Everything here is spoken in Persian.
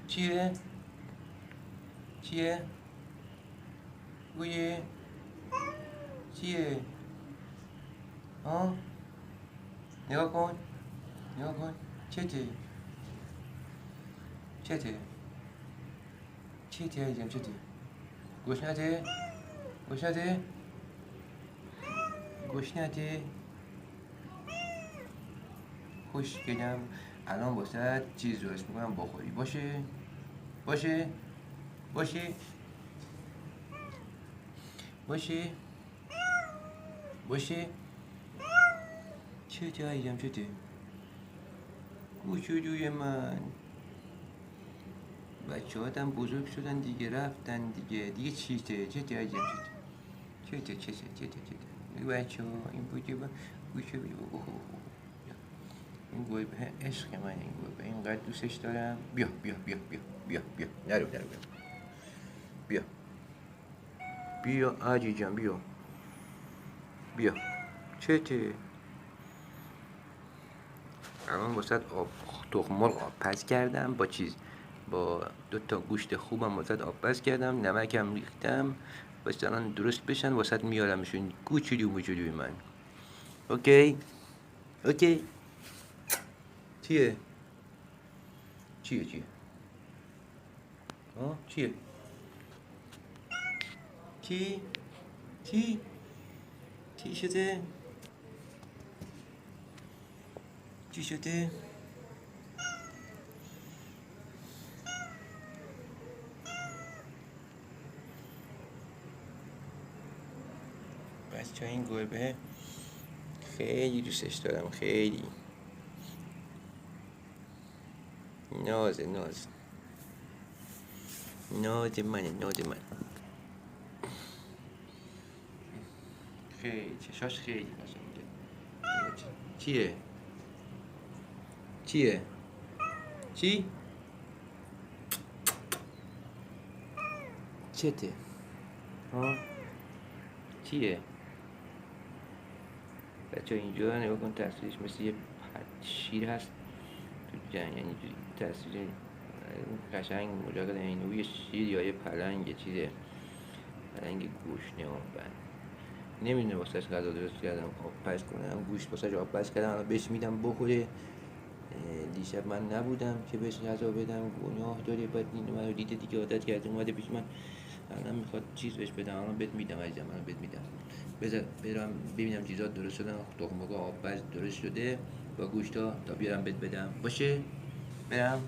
چیه؟ چیه؟ گویه؟ چیه؟ ها؟ نگاه کن نگاه کن چته؟ چته؟ چته عزیزم چته؟ گشنته؟ گشنته؟ گشنته؟ خوشگلم الان واسه چیز درست میکنم بخوری باشه؟ باشه؟ باشه؟ باشه؟ باشه؟ چته عزیزم چته؟ کوچولوی من بچه هاتم بزرگ شدن دیگه رفتن دیگه چته عزیزم چته بچه ها این بوده با گوشه این گربه عشق من این گربه اینقدر دوستش دارم بیا نرو بیا آجی جان بیا چته الان واسه آب تخم مرغ آب پز کردم با چیز با 2 تا گوشت خوبم واسه آب پز کردم نمکم ریختم واسه الان درست بشن واسه میارمشون کوچولوی من اوکی چیه چیه چی شده بچه این گربه خیلی دوستش دارم خیلی ناز من خیلی چشاش خیلی قشنگه چیه چی چته ها چیه بچه اینجا نگاه کن تصویرش مثل یه شیر هست تو جنگ یعنی تصویر قشنگ مجرد اینو یه شیر یا یه پلنگ چیزه پلنگ گوشنه بند نمیدونه واسهش غذا درست کردم آب پز کنم گوشت واسهش آب پز کردم الان بهش میدم بخوره دیشب من نبودم که بهش غذا بدم گناه داره بعد این منو دیده دیگه عادت کرده اومده پیش من الان میخواد چیز بهش بدم الان بهت میدم عزیزم الان بهت میدم بذار برم ببینم چیزات درست شدن تخم مرغ آب پز درست شده با گوشتا تا بیارم بهت بدم باشه برم